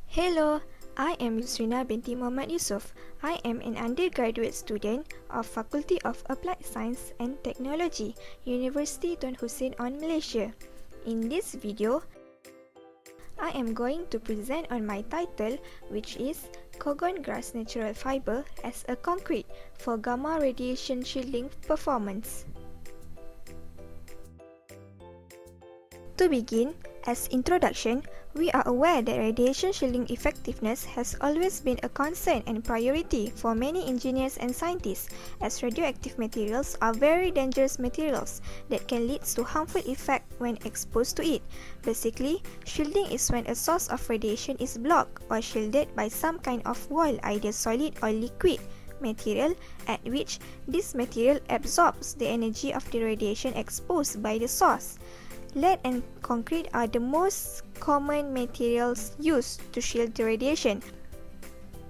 Hello, I am Yusrina binti Mohd Yusof. I am an undergraduate student of Faculty of Applied Science and Technology, University Tun Hussein on Malaysia. In this video, I am going to present on my title, which is Kogon Grass Natural Fiber as a Concrete for Gamma Radiation Shielding Performance. To begin, as introduction, we are aware that radiation shielding effectiveness has always been a concern and priority for many engineers and scientists, as radioactive materials are very dangerous materials that can lead to harmful effects when exposed to it. Basically, shielding is when a source of radiation is blocked or shielded by some kind of wall, either solid or liquid material, at which this material absorbs the energy of the radiation exposed by the source. Lead and concrete are the most common materials used to shield the radiation.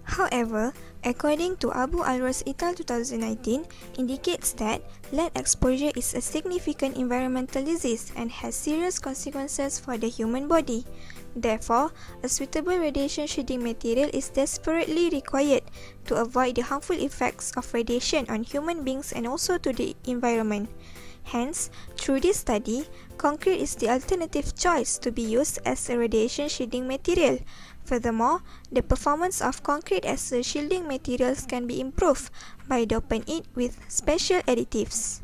However, according to Abu Al-Ras et al. 2019, indicates that lead exposure is a significant environmental disease and has serious consequences for the human body. Therefore, a suitable radiation shielding material is desperately required to avoid the harmful effects of radiation on human beings and also to the environment. Hence, through this study, concrete is the alternative choice to be used as a radiation shielding material. Furthermore, the performance of concrete as a shielding materials can be improved by doping it with special additives.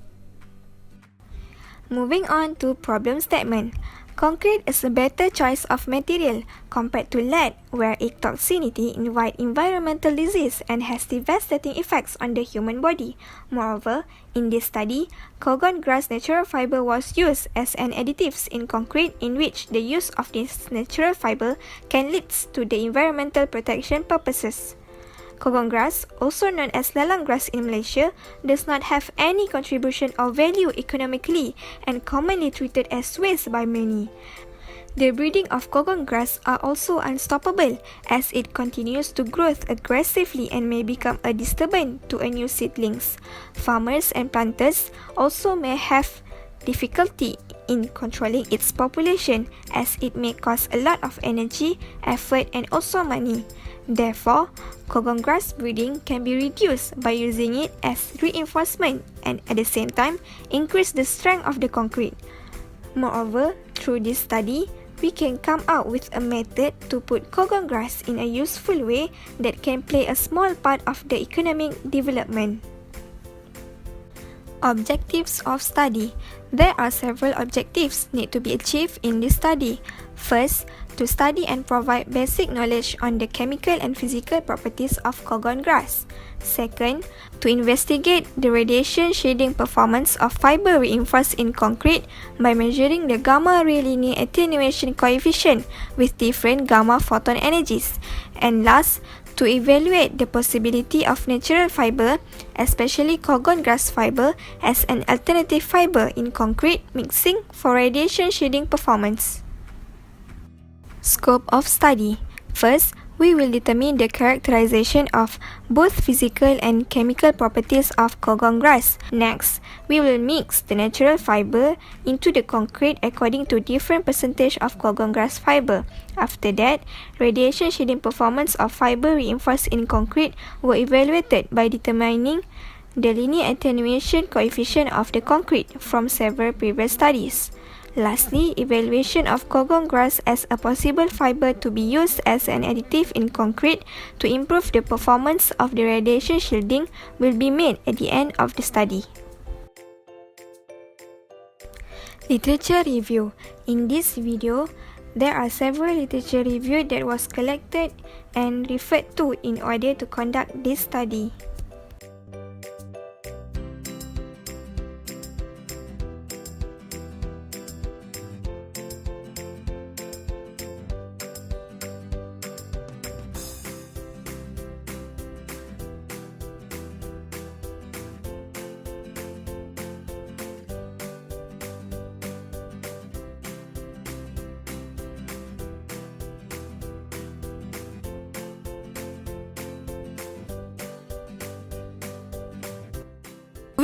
Moving on to problem statement. Concrete is a better choice of material compared to lead, where its toxicity invites environmental disease and has devastating effects on the human body. Moreover, in this study, Kogon grass natural fiber was used as an additive in concrete, in which the use of this natural fiber can lead to the environmental protection purposes. Kogon grass, also known as lalang grass in Malaysia, does not have any contribution or value economically and commonly treated as waste by many. The breeding of kogon grass are also unstoppable, as it continues to grow aggressively and may become a disturbance to a new seedlings. Farmers and planters also may have difficulty in controlling its population, as it may cost a lot of energy, effort and also money. Therefore, kogon grass breeding can be reduced by using it as reinforcement and at the same time increase the strength of the concrete. Moreover, through this study, we can come out with a method to put kogon grass in a useful way that can play a small part of the economic development. Objectives of study. There are several objectives need to be achieved in this study. First, to study and provide basic knowledge on the chemical and physical properties of kogon grass. Second, to investigate the radiation shielding performance of fiber reinforced in concrete by measuring the gamma ray linear attenuation coefficient with different gamma photon energies. And last, to evaluate the possibility of natural fiber, especially kogon grass fiber, as an alternative fiber in concrete mixing for radiation shielding performance. Scope of study. First, we will determine the characterization of both physical and chemical properties of kogon grass. Next, we will mix the natural fiber into the concrete according to different percentage of kogon grass fiber. After that, radiation shielding performance of fiber reinforced in concrete were evaluated by determining the linear attenuation coefficient of the concrete from several previous studies. Lastly, evaluation of kogon grass as a possible fiber to be used as an additive in concrete to improve the performance of the radiation shielding will be made at the end of the study. Literature review. In this video, there are several literature reviews that was collected and referred to in order to conduct this study.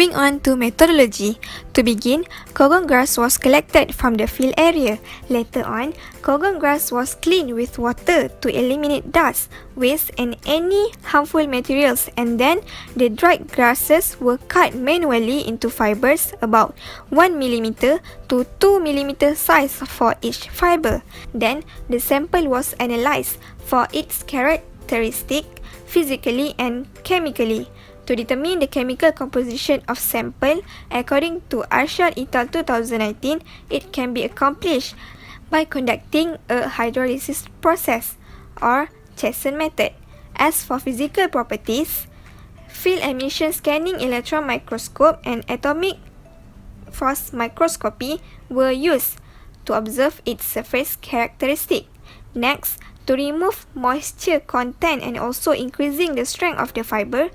Moving on to methodology. To begin, Kogon grass was collected from the field area. Later on, Kogon grass was cleaned with water to eliminate dust, waste and any harmful materials, and then the dried grasses were cut manually into fibers about 1 mm to 2 mm size for each fiber. Then, the sample was analyzed for its characteristic physically and chemically. To determine the chemical composition of sample, according to Arshad et al. 2019, it can be accomplished by conducting a hydrolysis process or Chasson method. As for physical properties, field emission scanning electron microscope and atomic force microscopy were used to observe its surface characteristic. Next, to remove moisture content and also increasing the strength of the fiber,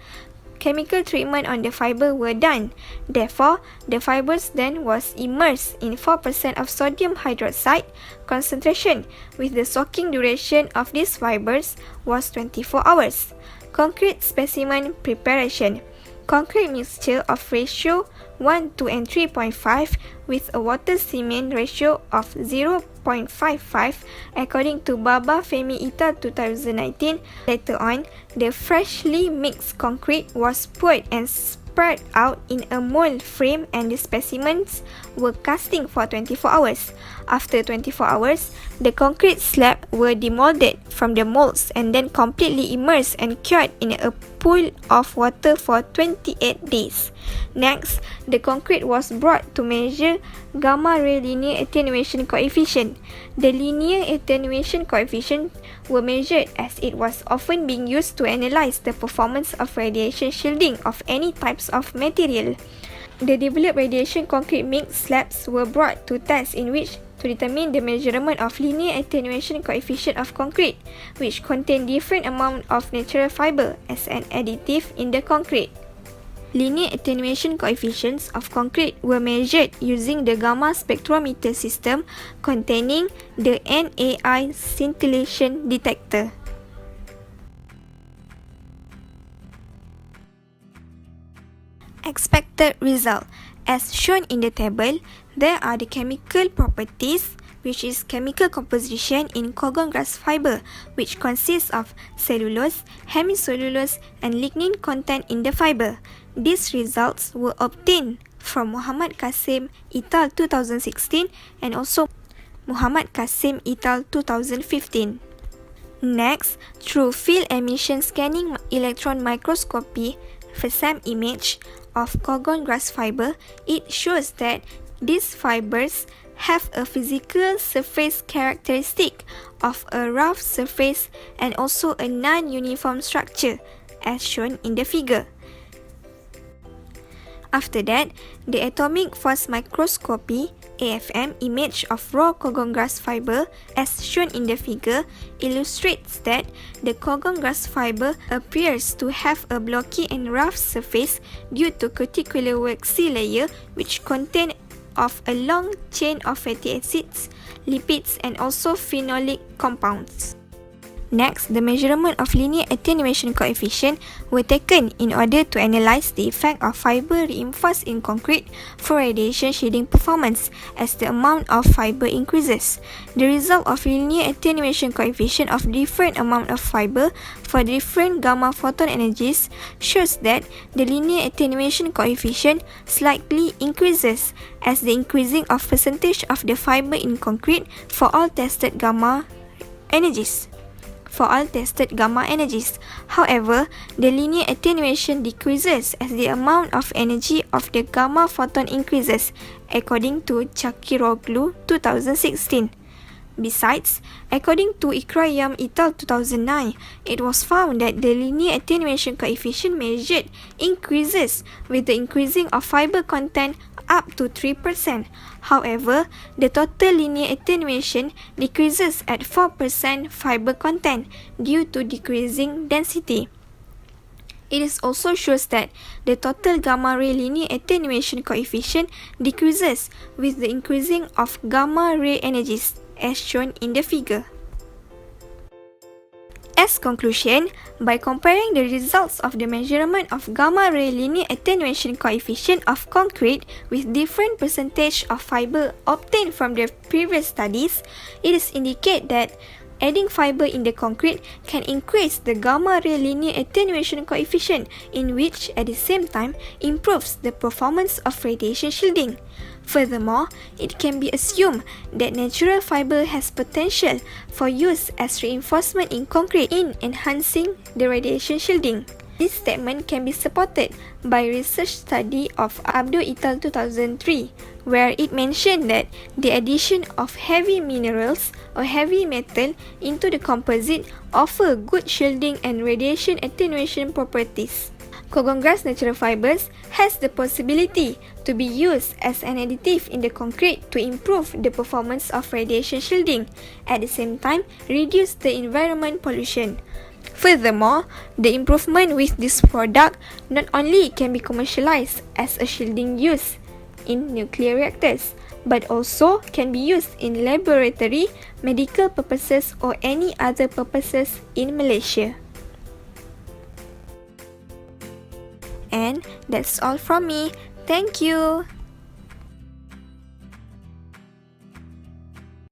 chemical treatment on the fiber were done. Therefore, the fibers then was immersed in 4% of sodium hydroxide concentration, with the soaking duration of these fibers was 24 hours. Concrete specimen preparation. Concrete mixture of ratio 1, 2 and 3.5 with a water cement ratio of 0.55 according to Baba Femi et al. 2019. Later on, the freshly mixed concrete was poured and spread out in a mold frame and the specimens were casting for 24 hours. After 24 hours, the concrete slab were demolded from the molds and then completely immersed and cured in a pool of water for 28 days. Next, the concrete was brought to measure gamma ray linear attenuation coefficient. The linear attenuation coefficient were measured as it was often being used to analyze the performance of radiation shielding of any types of material. The developed radiation concrete mix slabs were brought to test in which to determine the measurement of linear attenuation coefficient of concrete, which contain different amount of natural fiber as an additive in the concrete. Linear attenuation coefficients of concrete were measured using the gamma spectrometer system containing the NAI scintillation detector. Expected result. As shown in the table, there are the chemical properties, which is chemical composition in Kogon grass fiber, which consists of cellulose, hemicellulose, and lignin content in the fiber. These results were obtained from Muhammad Qasim et al. 2016 and also Muhammad Qasim et al. 2015. Next, through field emission scanning electron microscopy FSM image of Kogon grass fiber, it shows that these fibers have a physical surface characteristic of a rough surface and also a non-uniform structure, as shown in the figure. After that, the atomic force microscopy AFM image of raw Kogon grass fiber, as shown in the figure, illustrates that the Kogon grass fiber appears to have a blocky and rough surface due to cuticular waxy layer which contain of a long chain of fatty acids, lipids and also phenolic compounds. Next, the measurement of linear attenuation coefficient were taken in order to analyze the effect of fiber reinforced in concrete for radiation shielding performance as the amount of fiber increases. The result of linear attenuation coefficient of different amount of fiber for different gamma photon energies shows that the linear attenuation coefficient slightly increases as the increasing of percentage of the fiber in concrete for all tested gamma energies. However, the linear attenuation decreases as the amount of energy of the gamma photon increases, according to Chakiroglu 2016. Besides, according to Ikrayam et al. 2009, it was found that the linear attenuation coefficient measured increases with the increasing of fiber content up to 3%. However, the total linear attenuation decreases at 4% fiber content due to decreasing density. It is also shows that the total gamma ray linear attenuation coefficient decreases with the increasing of gamma ray energies, as shown in the figure. As conclusion, by comparing the results of the measurement of gamma ray linear attenuation coefficient of concrete with different percentage of fiber obtained from the previous studies, it is indicate that adding fiber in the concrete can increase the gamma ray linear attenuation coefficient, in which at the same time improves the performance of radiation shielding. Furthermore, it can be assumed that natural fiber has potential for use as reinforcement in concrete in enhancing the radiation shielding. This statement can be supported by research study of Abdul et al. 2003, where it mentioned that the addition of heavy minerals or heavy metal into the composite offer good shielding and radiation attenuation properties. Cogon grass natural fibers has the possibility to be used as an additive in the concrete to improve the performance of radiation shielding, at the same time reduce the environment pollution. Furthermore, the improvement with this product not only can be commercialized as a shielding use in nuclear reactors, but also can be used in laboratory, medical purposes or any other purposes in Malaysia. And that's all from me. Thank you.